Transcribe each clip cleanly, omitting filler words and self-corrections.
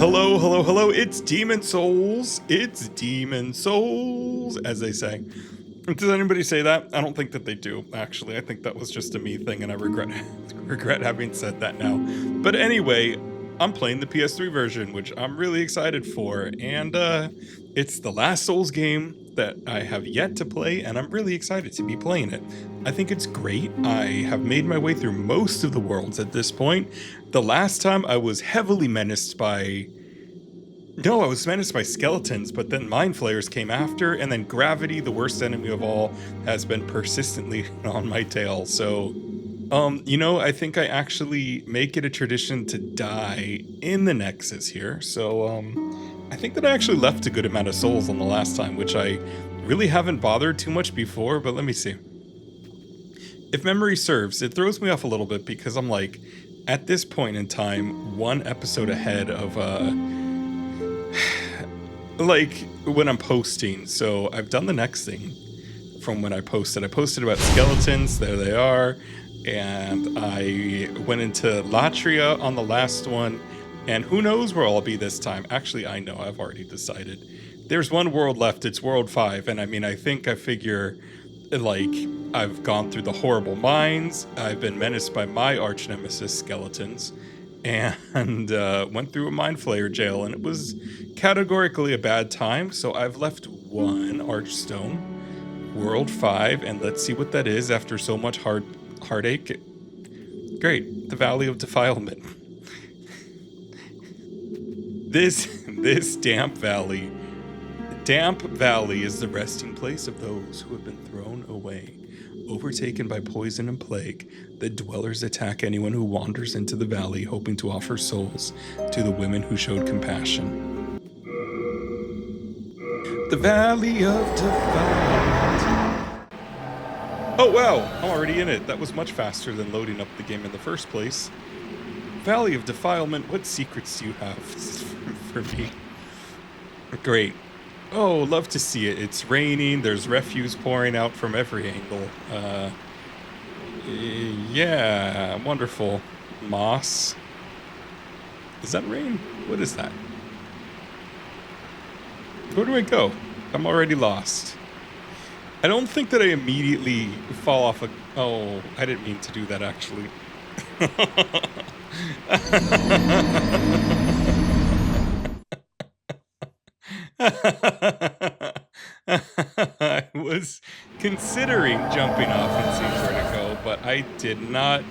Hello, hello, hello. It's Demon Souls. It's Demon Souls, as they say. Does anybody say that? I don't think that they do, actually. I think that was just a me thing, and I regret having said that now. But anyway, I'm playing the PS3 version, which I'm really excited for, and it's the last Souls game that I have yet to play, and I'm really excited to be playing it. I think it's great. I have made my way through most of the worlds at this point. The last time I was heavily menaced by... No, I was menaced by skeletons, but then mindflayers came after, and then gravity, the worst enemy of all, has been persistently on my tail. So, I think I actually make it a tradition to die in the Nexus here. So, I think that I actually left a good amount of souls on the last time, which I really haven't bothered too much before, but let me see. If memory serves, it throws me off a little bit because I'm like, at this point in time, one episode ahead of, like, when I'm posting. So I've done the next thing from when I posted. I posted about skeletons, there they are, and I went into Latria on the last one, and who knows where I'll be this time. Actually, I know, I've already decided. There's one world left, it's World 5, and I mean, I figure, like, I've gone through the horrible mines, I've been menaced by my arch nemesis, skeletons, and went through a mindflayer jail, and it was categorically a bad time, so I've left one archstone, World 5, and let's see what that is after so much heartache. Great, the Valley of Defilement. This damp valley is the resting place of those who have been thrown away. Overtaken by poison and plague, the dwellers attack anyone who wanders into the valley, hoping to offer souls to the women who showed compassion. The Valley of Defilement. Oh wow, I'm already in it. That was much faster than loading up the game in the first place. Valley of Defilement, what secrets do you have for me? Great. Oh, love to see it. It's raining, there's refuse pouring out from every angle. Yeah, wonderful. Moss. Is that rain? What is that? Where do I go? I'm already lost. I don't think that I immediately fall off a... Oh, I didn't mean to do that, actually. I was considering jumping off and seeing where to go, but I did not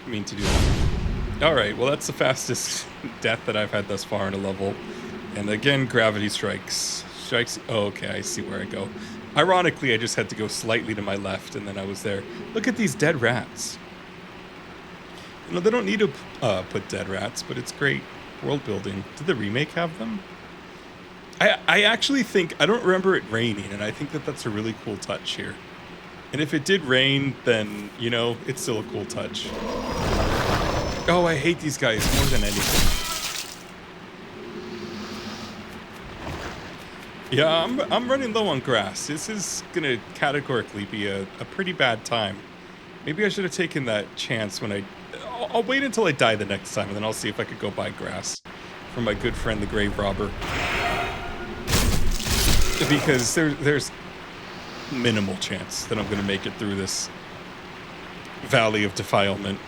mean to do that. Alright, well that's the fastest death that I've had thus far in a level. And again, gravity strikes. Oh, okay, I see where I go. Ironically, I just had to go slightly to my left, and then I was there. Look at these dead rats. You know, they don't need to put dead rats, but it's great world building. Did the remake have them? I actually think, I don't remember it raining, and I think that that's a really cool touch here. And if it did rain, then, you know, it's still a cool touch. Oh, I hate these guys more than anything. Yeah, I'm running low on grass. This is gonna categorically be a pretty bad time. Maybe I should have taken that chance when I'll wait until I die the next time, and then I'll see if I could go buy grass from my good friend the Grave Robber. Because there's minimal chance that I'm going to make it through this Valley of Defilement.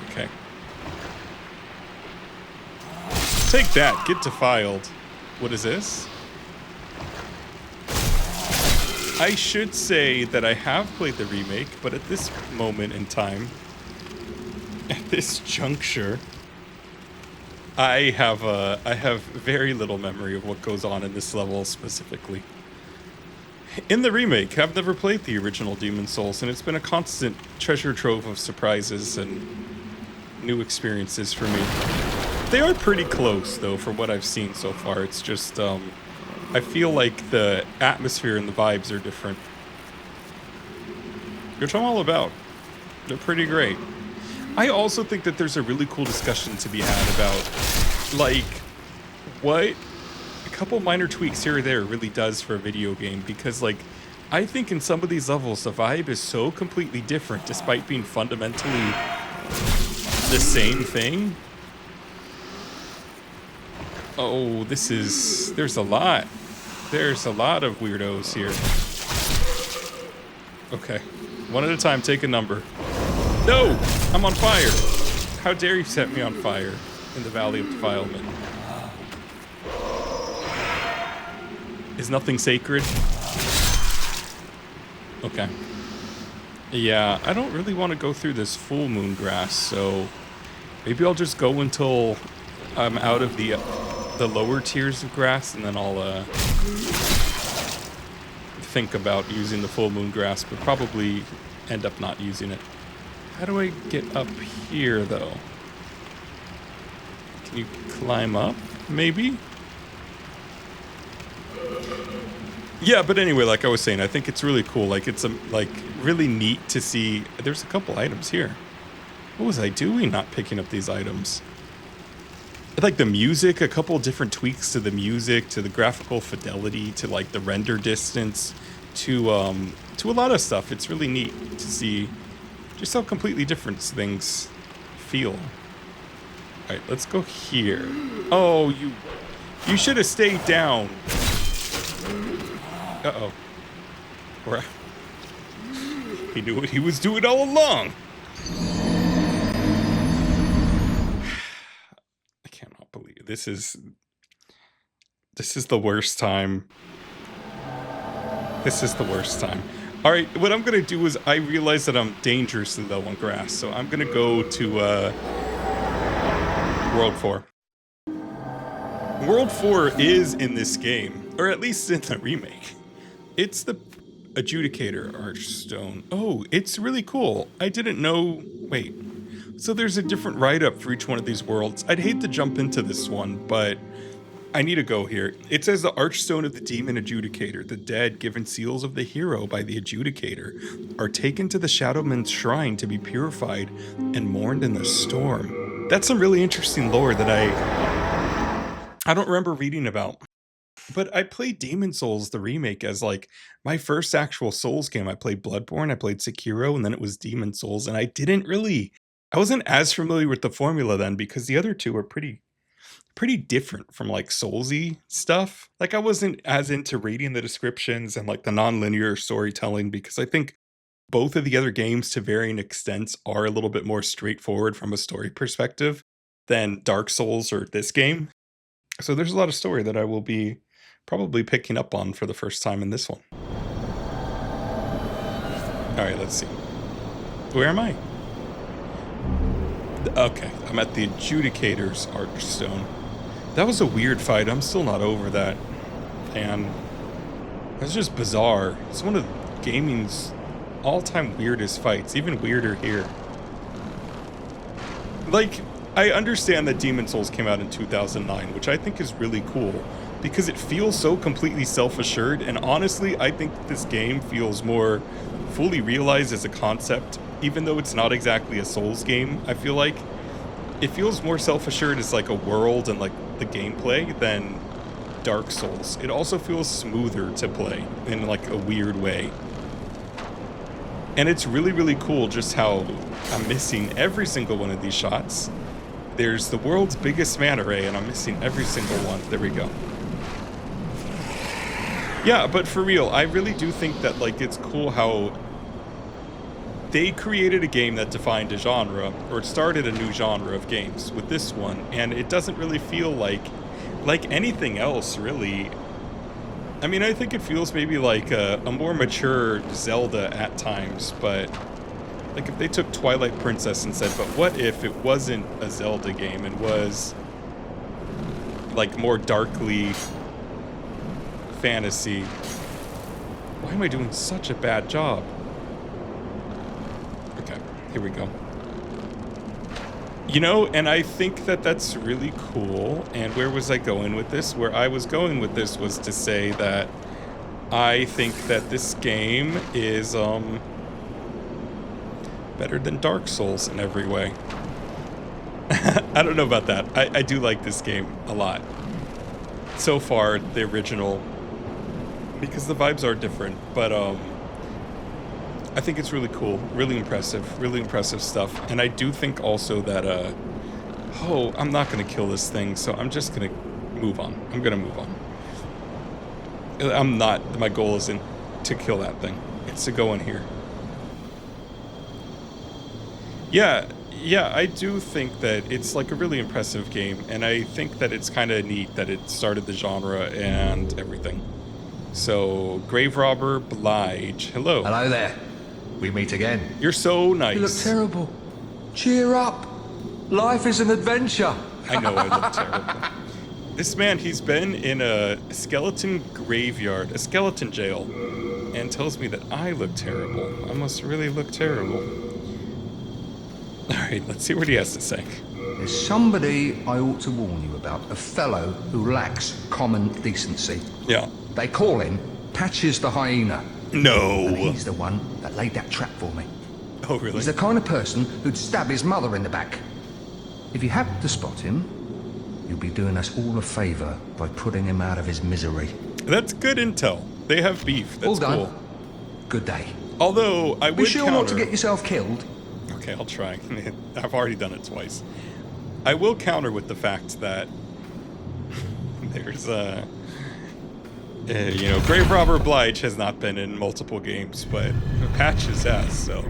Okay. Take that, get defiled. What is this? I should say that I have played the remake, but at this moment in time, at this juncture, I have very little memory of what goes on in this level specifically. In the remake, I've never played the original Demon Souls, and it's been a constant treasure trove of surprises and new experiences for me. They are pretty close, though, from what I've seen so far. It's just, I feel like the atmosphere and the vibes are different. Which I'm all about. They're pretty great. I also think that there's a really cool discussion to be had about, like, what a couple minor tweaks here or there really does for a video game, because, like, I think in some of these levels, the vibe is so completely different despite being fundamentally the same thing? Oh, there's a lot. There's a lot of weirdos here. Okay. One at a time, take a number. No! I'm on fire! How dare you set me on fire in the Valley of Defilement? Is nothing sacred? Okay. Yeah, I don't really want to go through this full moon grass, so maybe I'll just go until I'm out of the lower tiers of grass, and then I'll think about using the full moon grass, but probably end up not using it. How do I get up here, though? Can you climb up, maybe? Yeah, but anyway, like I was saying, I think it's really cool. Like, it's really neat to see. There's a couple items here. What was I doing not picking up these items? Like the music, a couple different tweaks to the music, to the graphical fidelity, to like the render distance, to a lot of stuff. It's really neat to see just how completely different things feel. All right, let's go here. Oh, you should have stayed down. Uh-oh. He knew what he was doing all along. I cannot believe it. This is the worst time. This is the worst time. All right, what I'm going to do is I realize that I'm dangerously low on grass, so I'm going to go to World 4. World 4 is in this game, or at least in the remake. It's the Adjudicator Archstone. Oh, it's really cool. I didn't know... Wait. So there's a different write-up for each one of these worlds. I'd hate to jump into this one, but I need to go here. It says the Archstone of the Demon Adjudicator, the dead given seals of the hero by the Adjudicator, are taken to the Shadowman's shrine to be purified and mourned in the storm. That's some really interesting lore that I don't remember reading about. But I played Demon Souls, the remake, as like my first actual Souls game. I played Bloodborne, I played Sekiro, and then it was Demon Souls. And I wasn't as familiar with the formula then, because the other two are pretty different from like Soulsy stuff. Like I wasn't as into reading the descriptions and like the non-linear storytelling, because I think both of the other games to varying extents are a little bit more straightforward from a story perspective than Dark Souls or this game. So there's a lot of story that I will be probably picking up on for the first time in this one. All right, let's see. Where am I? Okay, I'm at the Adjudicator's Archstone. That was a weird fight. I'm still not over that. And that's just bizarre. It's one of gaming's all-time weirdest fights. Even weirder here. Like, I understand that Demon Souls came out in 2009, which I think is really cool, because it feels so completely self-assured, and honestly, I think this game feels more fully realized as a concept, even though it's not exactly a Souls game. I feel like it feels more self-assured as like a world and like the gameplay than Dark Souls. It also feels smoother to play in like a weird way. And it's really, really cool just how I'm missing every single one of these shots. There's the world's biggest manta ray, and I'm missing every single one. There we go. Yeah, but for real, I really do think that like it's cool how they created a game that defined a genre, or it started a new genre of games with this one, and it doesn't really feel like anything else, really. I mean, I think it feels maybe like a more mature Zelda at times, but like if they took Twilight Princess and said, but what if it wasn't a Zelda game and was like more darkly fantasy? Why am I doing such a bad job? Okay, here we go. You know, and I think that that's really cool. And where was I going with this? Where I was going with this was to say that I think that this game is better than Dark Souls in every way. I don't know about that. I do like this game a lot. So far, the original, because the vibes are different, but I think it's really cool, really impressive stuff. And I do think also that, oh, I'm not going to kill this thing, so I'm just going to move on. I'm going to move on. I'm not, my goal isn't to kill that thing. It's to go in here. Yeah, I do think that it's like a really impressive game, and I think that it's kind of neat that it started the genre and everything. So, Grave Robber Blige, hello. Hello there. We meet again. You're so nice. You look terrible. Cheer up. Life is an adventure. I know I look terrible. This man, he's been in a skeleton graveyard, a skeleton jail, and tells me that I look terrible. I must really look terrible. Alright, let's see what he has to say. There's somebody I ought to warn you about, a fellow who lacks common decency. Yeah. They call him Patches the Hyena. No. And he's the one that laid that trap for me. Oh, really? He's the kind of person who'd stab his mother in the back. If you happen to spot him, you'll be doing us all a favor by putting him out of his misery. That's good intel. They have beef. That's all done. Cool. Good day. Although, I would be sure counter... not to get yourself killed. Okay, I'll try. I've already done it twice. I will counter with the fact that there's you know, Grave Robber Blige has not been in multiple games, but Patches has, so...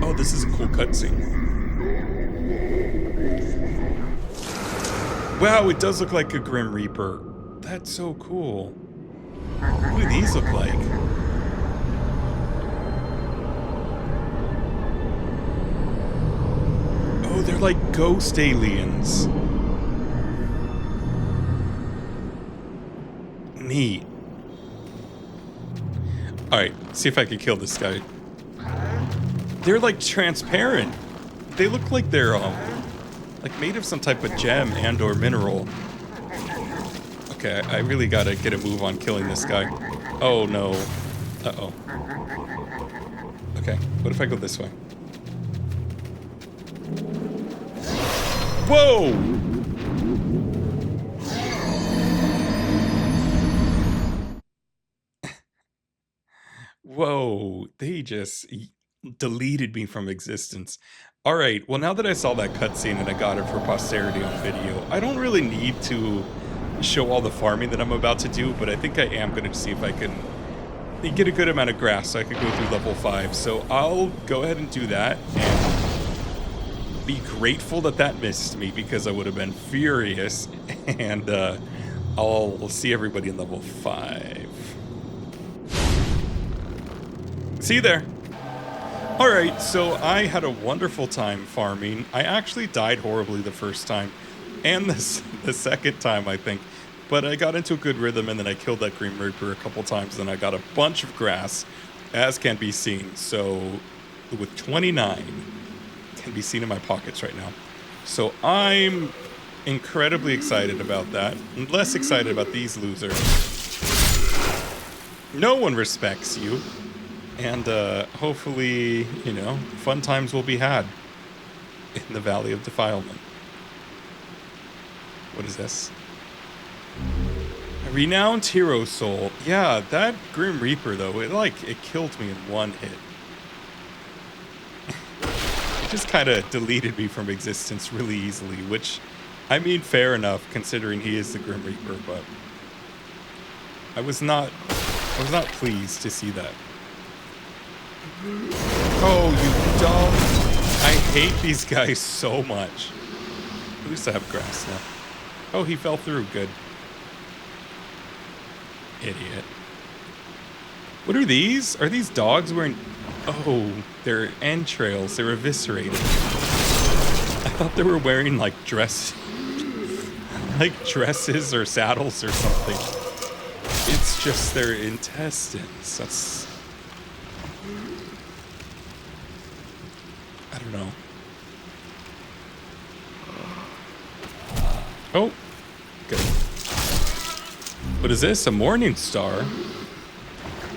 Oh, this is a cool cutscene. Wow, it does look like a Grim Reaper. That's so cool. What do these look like? Oh, they're like ghost aliens. Neat. Alright, see if I can kill this guy. They're like transparent. They look like they're like made of some type of gem and or mineral. Okay, I really gotta get a move on killing this guy. Oh no. Uh-oh. Okay, what if I go this way? Whoa! Whoa, they just deleted me from existence. Alright, well now that I saw that cutscene and I got it for posterity on video, I don't really need to show all the farming that I'm about to do, but I think I am going to see if I can get a good amount of grass so I can go through level 5. So I'll go ahead and do that and be grateful that that missed me because I would have been furious, and I'll see everybody in level 5. See you there. Alright, so I had a wonderful time farming. I actually died horribly the first time, and the second time, I think. But I got into a good rhythm, and then I killed that Grim Reaper a couple times, and I got a bunch of grass, as can be seen. So, with 29, can be seen in my pockets right now. So I'm incredibly excited about that. I'm less excited about these losers. No one respects you. And hopefully, you know, fun times will be had in the Valley of Defilement. What is this? A renowned hero soul. Yeah, that Grim Reaper, though, it killed me in one hit. It just kind of deleted me from existence really easily, which, I mean, fair enough, considering he is the Grim Reaper, but I was not pleased to see that. Oh, you dumb. I hate these guys so much. At least I have grass now. Oh, he fell through. Good. Idiot. What are these? Are these dogs wearing... Oh, they're entrails. They're eviscerated. I thought they were wearing, like, dresses or saddles or something. It's just their intestines. That's... I don't know. Oh, good. What is this? A morning star?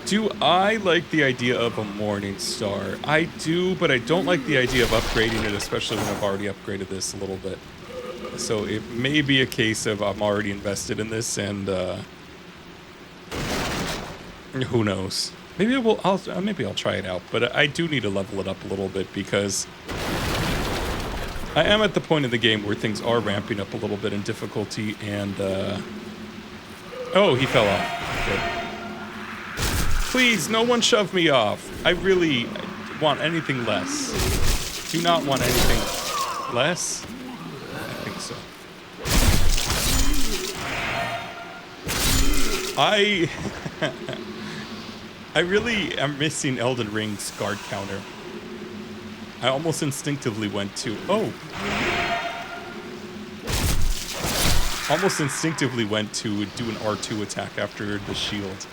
Do I like the idea of a morning star? I do, but I don't like the idea of upgrading it, especially when I've already upgraded this a little bit. So it may be a case of I'm already invested in this, and who knows? Maybe maybe I'll try it out, but I do need to level it up a little bit because I am at the point of the game where things are ramping up a little bit in difficulty, and oh, he fell off. Good. Please, no one shove me off. I really want anything less. Do not want anything less. I think so. I really am missing Elden Ring's guard counter. I almost instinctively went to... Oh! Almost instinctively went to do an R2 attack after the shield.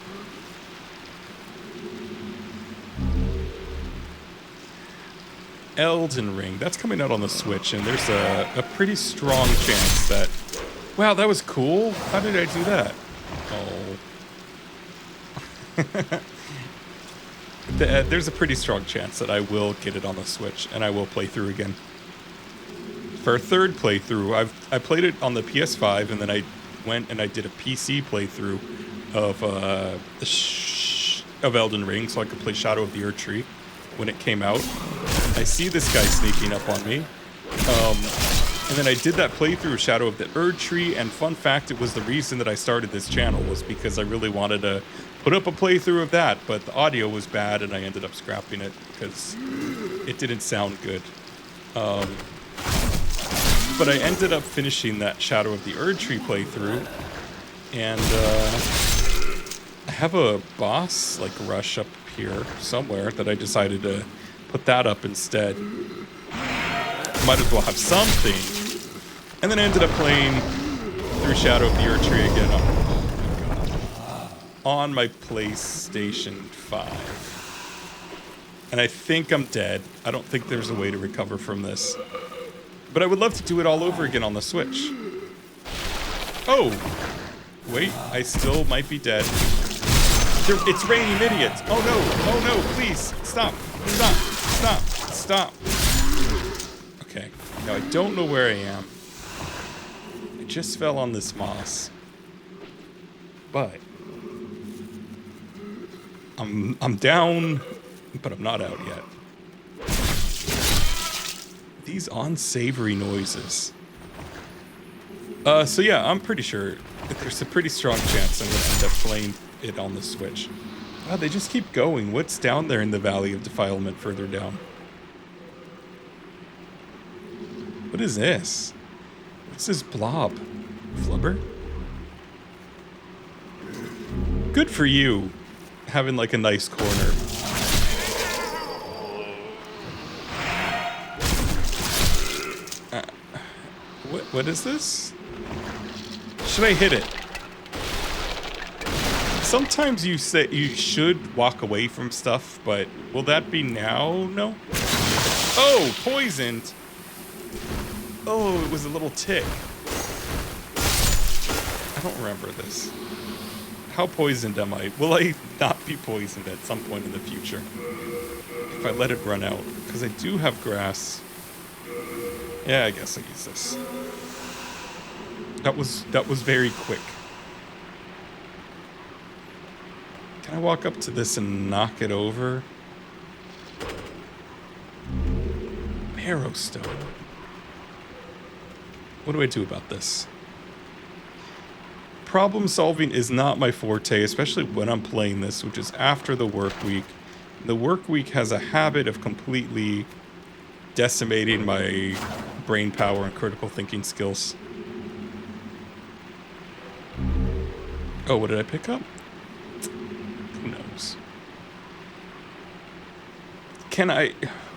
Elden Ring. That's coming out on the Switch, and there's a pretty strong chance that... Wow, that was cool. How did I do that? Oh. There's a pretty strong chance that I will get it on the Switch, and I will play through again. For a third playthrough, I played it on the PS5, and then I went and I did a PC playthrough of Elden Ring, so I could play Shadow of the Erd Tree when it came out. I see this guy sneaking up on me, and then I did that playthrough of Shadow of the Erd Tree, and fun fact, it was the reason that I started this channel, was because I really wanted to put up a playthrough of that, but the audio was bad, and I ended up scrapping it because it didn't sound good. But I ended up finishing that Shadow of the Erd Tree playthrough, and I have a boss like rush up here somewhere that I decided to put that up instead. Might as well have something. And then I ended up playing through Shadow of the Erd Tree again on my PlayStation 5. And I think I'm dead. I don't think there's a way to recover from this. But I would love to do it all over again on the Switch. Oh! Wait, I still might be dead. It's raining idiots! Oh no! Oh no! Please! Stop! Stop! Stop! Stop! Okay. Now I don't know where I am. I just fell on this moss. But I'm down, but I'm not out yet. These unsavory noises. So yeah, I'm pretty sure that there's a pretty strong chance I'm gonna end up playing it on the Switch. Wow, they just keep going. What's down there in the Valley of Defilement further down? What is this? What's this blob? Flubber? Good for you, having like a nice corner. What is this? Should I hit it? Sometimes you say you should walk away from stuff, but will that be now? No? Oh, poisoned. Oh, it was a little tick. I don't remember this. How poisoned am I? Will I not be poisoned at some point in the future? If I let it run out. Because I do have grass. Yeah, I guess I'll use this. That was very quick. Can I walk up to this and knock it over? Marrowstone. What do I do about this? Problem solving is not my forte, especially when I'm playing this, which is after the work week. The work week has a habit of completely decimating my brain power and critical thinking skills. Oh, what did I pick up? Who knows?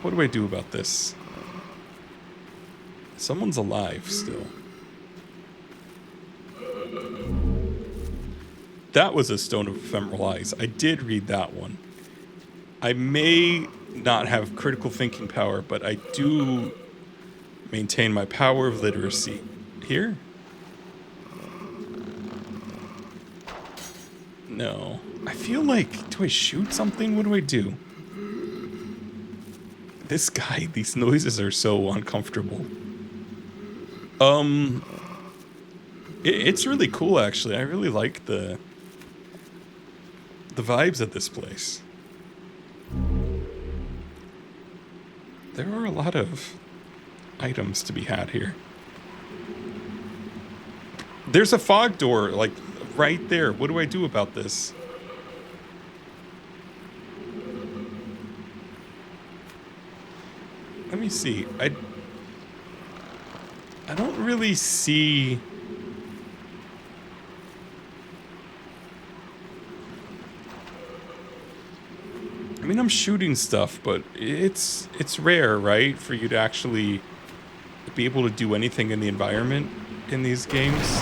What do I do about this? Someone's alive still. That was a Stone of Ephemeral Eyes. I did read that one. I may not have critical thinking power, but I do maintain my power of literacy. Here? No. I feel like, do I shoot something? What do I do? This guy, these noises are so uncomfortable. It's really cool, actually. I really like the vibes at this place. There are a lot of items to be had here. There's a fog door, like, right there. What do I do about this? Let me see. I don't really see... I mean, I'm shooting stuff, but it's rare, right? For you to actually be able to do anything in the environment in these games.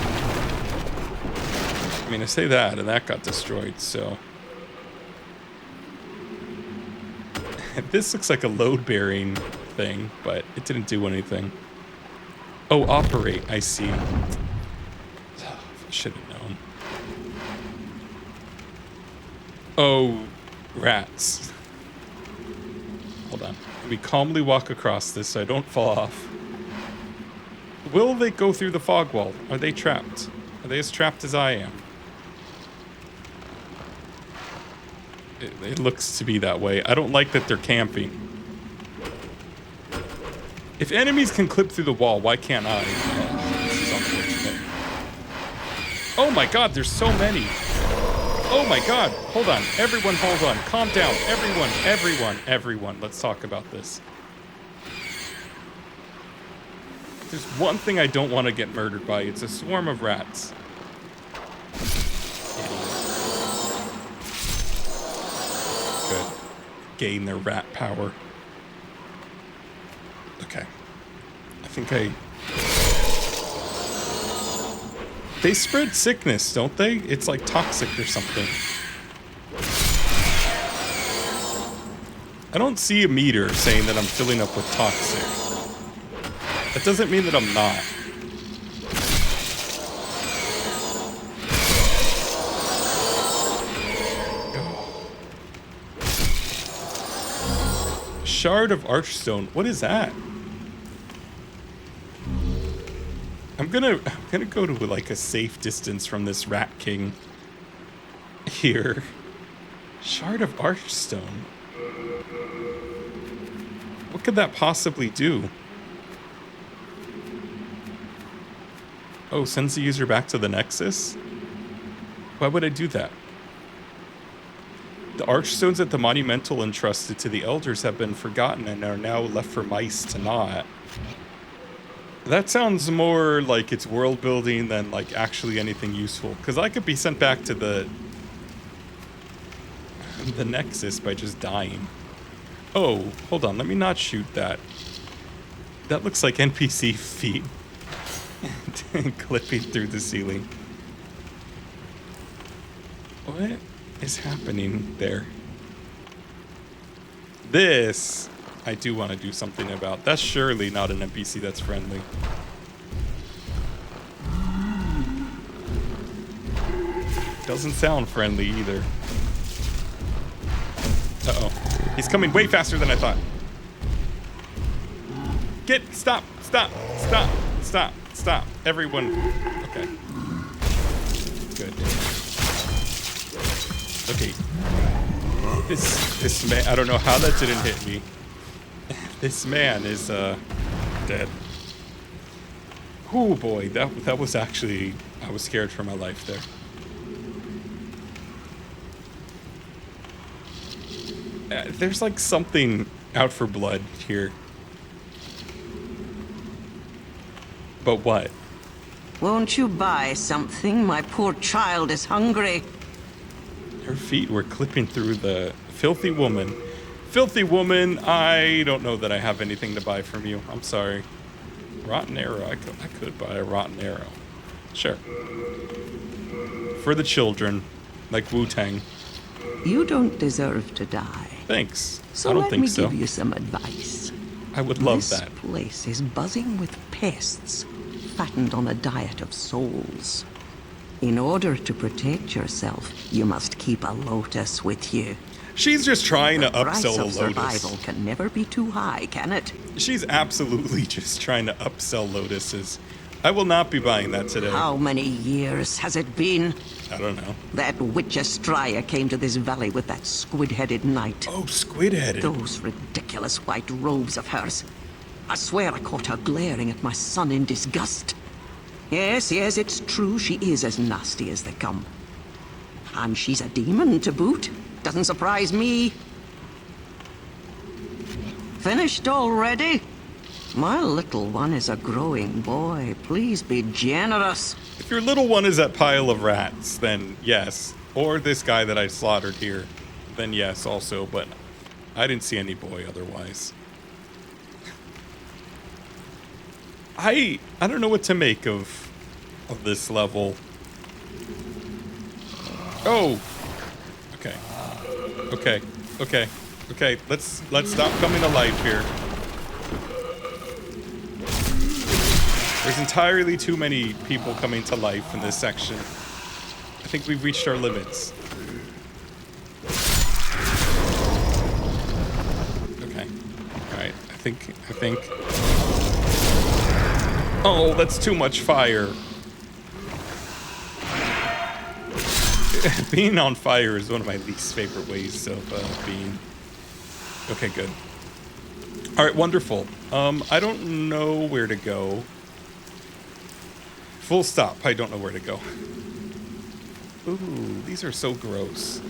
I mean, I say that, and that got destroyed, so... This looks like a load-bearing thing, but it didn't do anything. Oh, operate, I see. Should have known. Oh, rats. Hold on. Let me calmly walk across this so I don't fall off. Will they go through the fog wall? Are they trapped? Are they as trapped as I am? It looks to be that way. I don't like that they're camping. If enemies can clip through the wall, why can't I? Oh, this is unfortunate. Oh my god, there's so many. Oh my god, hold on. Everyone hold on. Calm down. Everyone. Let's talk about this. There's one thing I don't want to get murdered by. It's a swarm of rats. Good. Gain their rat power. Okay. I think They spread sickness, don't they? It's like toxic or something. I don't see a meter saying that I'm filling up with toxic. That doesn't mean that I'm not. Shard of Archstone. What is that? I'm gonna go to like a safe distance from this Rat King here. Shard of Archstone. What could that possibly do? Oh, sends the user back to the Nexus? Why would I do that? The Archstones at the Monumental entrusted to the Elders have been forgotten and are now left for mice to gnaw at. That sounds more like it's world building than like actually anything useful. Because I could be sent back to the Nexus by just dying. Oh, hold on. Let me not shoot that. That looks like NPC feet clipping through the ceiling. What is happening there? This I do want to do something about. That's surely not an NPC that's friendly. Doesn't sound friendly either. Uh-oh. He's coming way faster than I thought. Stop. Everyone. Okay. Good. Okay. This man, I don't know how that didn't hit me. This man is dead. Oh boy, that was actually, I was scared for my life there. There's like something out for blood here. But what? Won't you buy something? My poor child is hungry. Her feet were clipping through the filthy woman. Filthy woman, I don't know that I have anything to buy from you. I'm sorry. Rotten arrow. I could buy a rotten arrow. Sure. For the children, like Wu-Tang. You don't deserve to die. Thanks. So I don't let think me so. give you some advice. I would love This that. place is buzzing with pests, fattened on a diet of souls. In order to protect yourself, you must keep a lotus with you. She's just trying to The price upsell of the lotus. survival can never be too high, can it? She's absolutely just trying to upsell lotuses. I will not be buying that today. How many years has it been? I don't know. That witch Estraya came to this valley with that squid-headed knight. Oh, squid-headed. Those ridiculous white robes of hers. I swear I caught her glaring at my son in disgust. Yes, it's true, she is as nasty as they come. And she's a demon to boot. Doesn't surprise me. Finished already? My little one is a growing boy. Please be generous. If your little one is that pile of rats, then yes. Or this guy that I slaughtered here, then yes also, but I didn't see any boy otherwise. I don't know what to make of this level. Oh. Okay. Let's stop coming to life here. There's entirely too many people coming to life in this section. I think we've reached our limits. Okay. Alright, I think... Oh, that's too much fire. Being on fire is one of my least favorite ways of being. Okay, good. Alright, wonderful. I don't know where to go. Full stop. I don't know where to go. Ooh, these are so gross.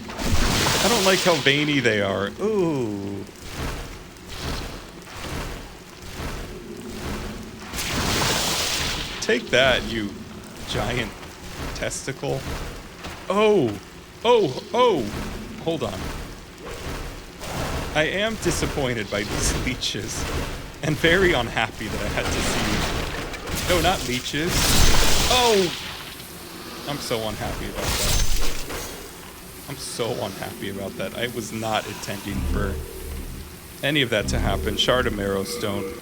I don't like how veiny they are. Ooh. Take that, you giant testicle. Oh. Hold on. I am disappointed by these leeches and very unhappy that I had to see. No, not leeches. Oh! I'm so unhappy about that. I'm so unhappy about that. I was not intending for any of that to happen. Shard of Marrow Stone.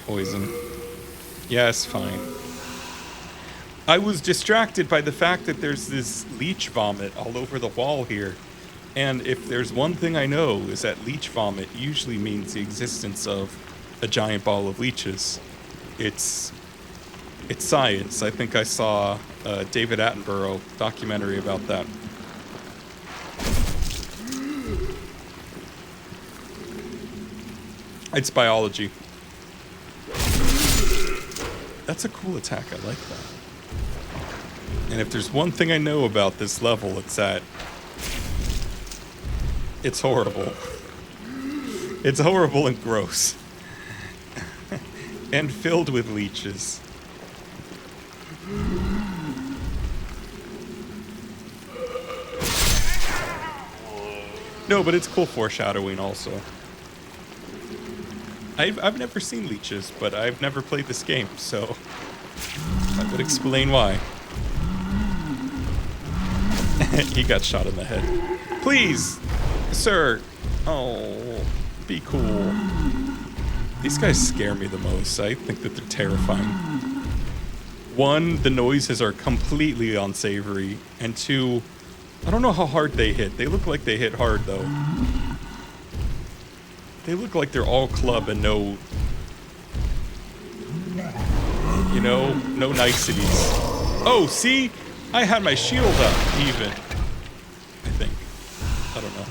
Poison. Yes, fine. I was distracted by the fact that there's this leech vomit all over the wall here. And if there's one thing I know is that leech vomit usually means the existence of a giant ball of leeches. It's science. I think I saw a David Attenborough documentary about that. It's biology. That's a cool attack. I like that. And if there's one thing I know about this level, it's that it's horrible. It's horrible and gross. And filled with leeches. No, but it's cool foreshadowing also. I've never seen leeches, but I've never played this game, so that would explain why. He got shot in the head. Please, sir. Oh, be cool. These guys scare me the most. I think that they're terrifying. One, the noises are completely unsavory. And two, I don't know how hard they hit. They look like they hit hard, though. They look like they're all club and no... You know, no niceties. Oh, see? I had my shield up, even. I think. I don't know.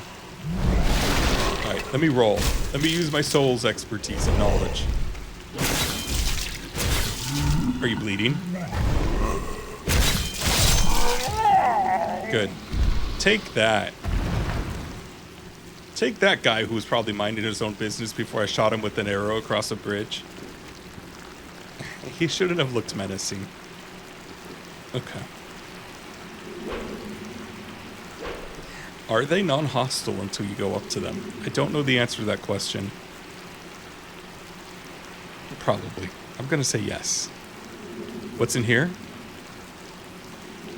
Alright, let me roll. Let me use my soul's expertise and knowledge. Are you bleeding? Good. Take that. Take that guy who was probably minding his own business before I shot him with an arrow across a bridge. He shouldn't have looked menacing. Okay. Are they non-hostile until you go up to them? I don't know the answer to that question. Probably. I'm gonna say yes. What's in here?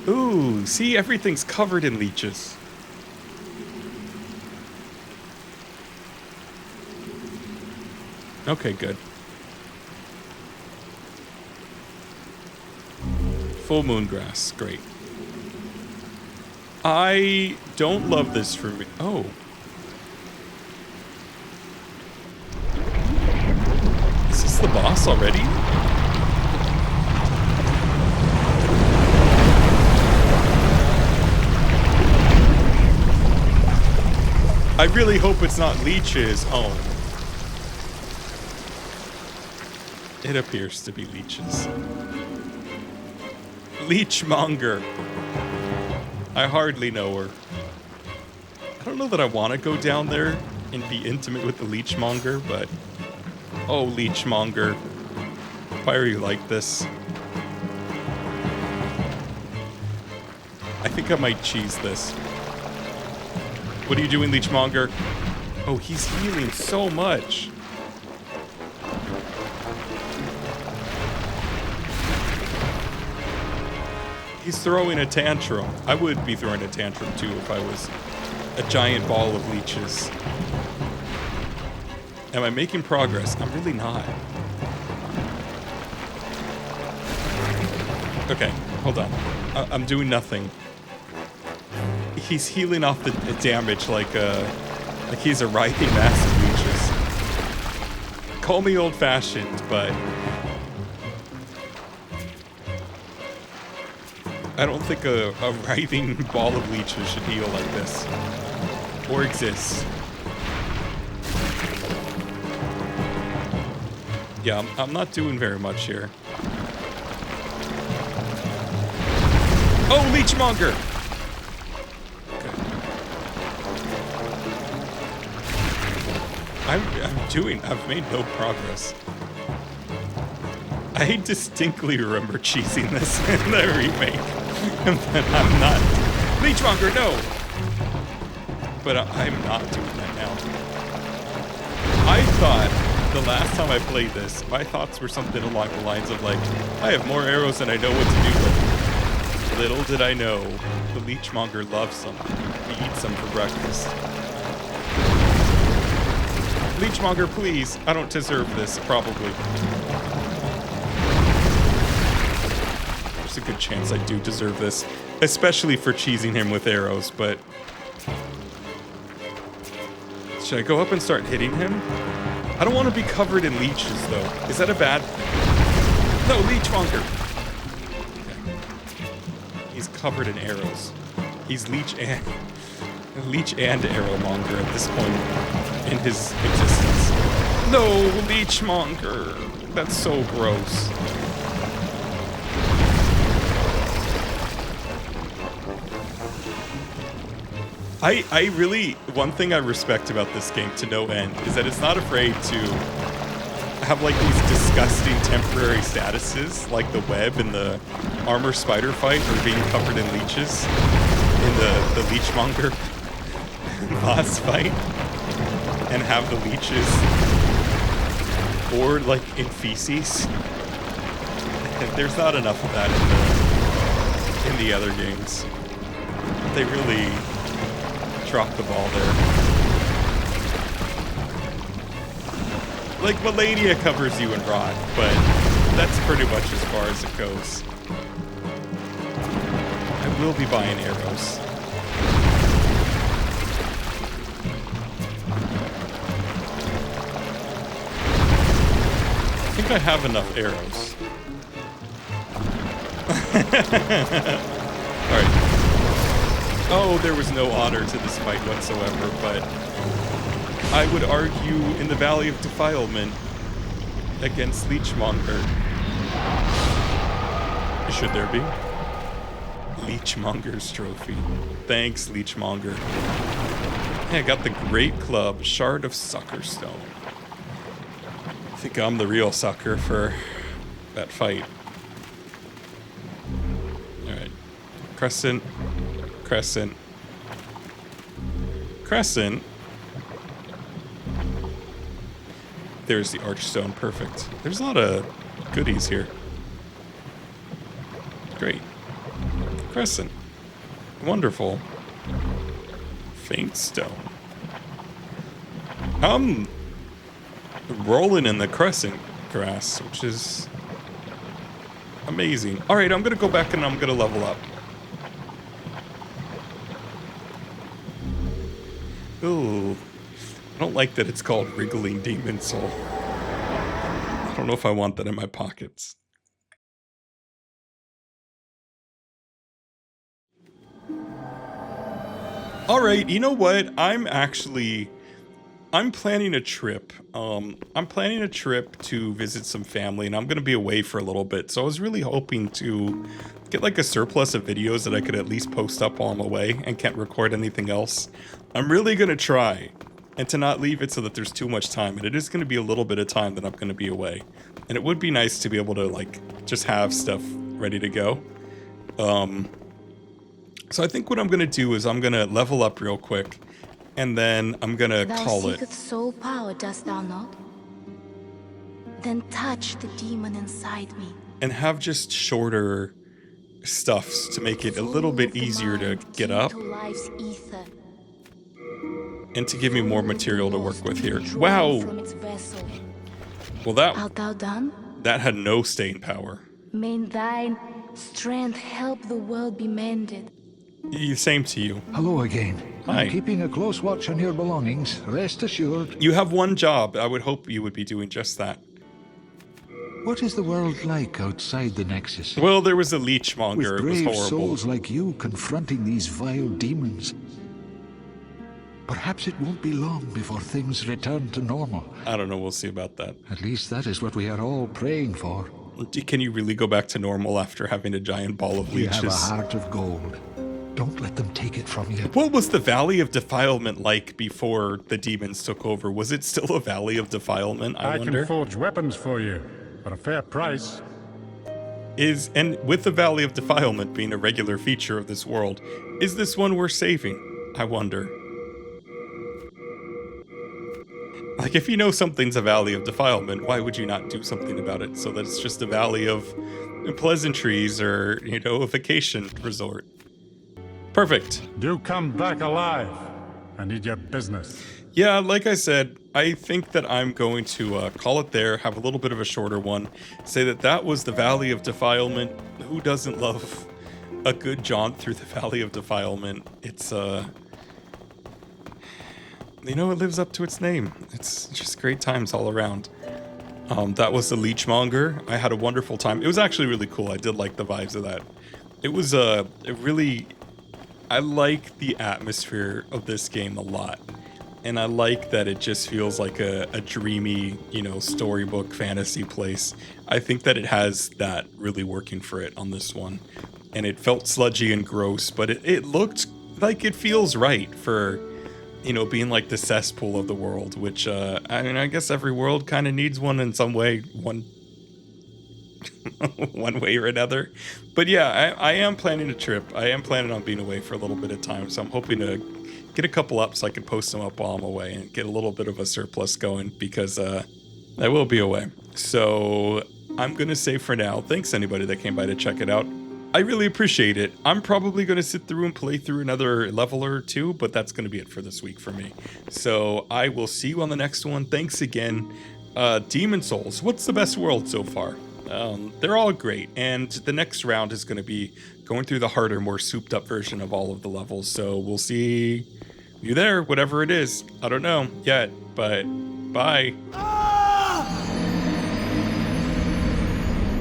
Ooh, see, everything's covered in leeches. Okay, good. Full moon grass, great. I don't love this for me. Oh. This is the boss already? I really hope it's not leeches. Oh. It appears to be leeches. Leechmonger. I hardly know her. I don't know that I want to go down there and be intimate with the Leechmonger, but... Oh, Leechmonger. Why are you like this? I think I might cheese this. What are you doing, Leechmonger? Oh, he's healing so much. He's throwing a tantrum. I would be throwing a tantrum too if I was a giant ball of leeches. Am I making progress? I'm really not. Okay, hold on. I'm doing nothing. He's healing off the damage like he's a writhing mass of leeches. Call me old-fashioned, but I don't think a writhing ball of leeches should heal like this. Or exist. Yeah, I'm not doing very much here. Oh, Leechmonger! I've made no progress. I distinctly remember cheesing this in the remake, but I'm not. Leechmonger, no! But I'm not doing that now. I thought the last time I played this, my thoughts were something along the lines of like, I have more arrows than I know what to do with. Little did I know, the Leechmonger loves them. He eats them for breakfast. Leechmonger, please. I don't deserve this, probably. There's a good chance I do deserve this. Especially for cheesing him with arrows, but... Should I go up and start hitting him? I don't want to be covered in leeches, though. Is that a bad thing? No, Leechmonger! Okay. He's covered in arrows. He's leech and arrowmonger at this point in his existence. No, Leechmonger. That's so gross. I really, one thing I respect about this game to no end is that it's not afraid to have like these disgusting temporary statuses, like the web in the armor spider fight or being covered in leeches in the Leechmonger boss fight, and have the leeches or like in feces. There's not enough of that in the other games. They really dropped the ball there. Like Melania covers you in rot, but that's pretty much as far as it goes. I will be buying arrows. I think I have enough arrows. Alright. Oh, there was no honor to this fight whatsoever, but I would argue in the Valley of Defilement against Leechmonger. Should there be? Leechmonger's trophy. Thanks, Leechmonger. Hey, I got the Great Club, Shard of Suckerstone. I think I'm the real sucker for that fight. Alright. Crescent. Crescent. Crescent. There's the Archstone. Perfect. There's a lot of goodies here. Great. Crescent. Wonderful. Faint stone. I'm rolling in the crescent grass, which is amazing. Alright, I'm gonna go back and I'm gonna level up. Ooh. I don't like that it's called Wriggling Demon Soul. don't know if I want that in my pockets. All right, you know what? I'm planning a trip. I'm planning a trip to visit some family, and I'm gonna be away for a little bit. So I was really hoping to get like a surplus of videos that I could at least post up while I'm away and can't record anything else. I'm really gonna try and to not leave it so that there's too much time, and it is gonna be a little bit of time that I'm gonna be away. And it would be nice to be able to like just have stuff ready to go. So I think what I'm gonna do is I'm gonna level up real quick, and then I'm gonna call it. Thou seekest soul power, dost thou not? Then touch the demon inside me. And have just shorter stuffs to make it a little bit easier to get up and to give me more material to work with here. Wow. Well, Art thou done? that had no staying power. May thine strength help the world be mended. Same to you. Hello again. Hi. I'm keeping a close watch on your belongings, rest assured. You have one job. I would hope you would be doing just that. What is the world like outside the Nexus? Well, there was a With leechmonger. It was brave horrible. souls like you confronting these vile demons. Perhaps it won't be long before things return to normal. I don't know. We'll see about that. At least that is what we are all praying for. Can you really go back to normal after having a giant ball of We have a leeches? heart of gold. Don't let them take it from you. What was the Valley of Defilement like before the demons took over? Was it still a Valley of Defilement, I can wonder? forge weapons for you at a fair price. And with the Valley of Defilement being a regular feature of this world, is this one worth saving? I wonder. Like, if you know something's a Valley of Defilement, why would you not do something about it so that it's just a valley of pleasantries or, you know, a vacation resort? Perfect. Do come back alive. I need your business. Yeah, like I said, I think that I'm going to call it there, have a little bit of a shorter one, say that that was the Valley of Defilement. Who doesn't love a good jaunt through the Valley of Defilement? It's, you know, it lives up to its name. It's just great times all around. That was the Leechmonger. I had a wonderful time. It was actually really cool. I did like the vibes of that. It was, I like the atmosphere of this game a lot. And I like that it just feels like a dreamy, you know, storybook fantasy place. I think that it has that really working for it on this one. And it felt sludgy and gross, but it looked like it feels right for, you know, being like the cesspool of the world, which, I mean, I guess every world kind of needs one in some way, one way or another. But yeah, I am planning a trip. I am planning on being away for a little bit of time, so I'm hoping to get a couple up so I can post them up while I'm away and get a little bit of a surplus going, because I will be away. So I'm gonna say for now, thanks anybody that came by to check it out. I really appreciate it. I'm probably gonna sit through and play through another level or two, but that's gonna be it for this week for me. So I will see you on the next one. Thanks again. Demon Souls, what's the best world so far? They're all great, and the next round is going to be going through the harder, more souped up version of all of the levels, so we'll see you there, whatever it is. I don't know yet, but bye.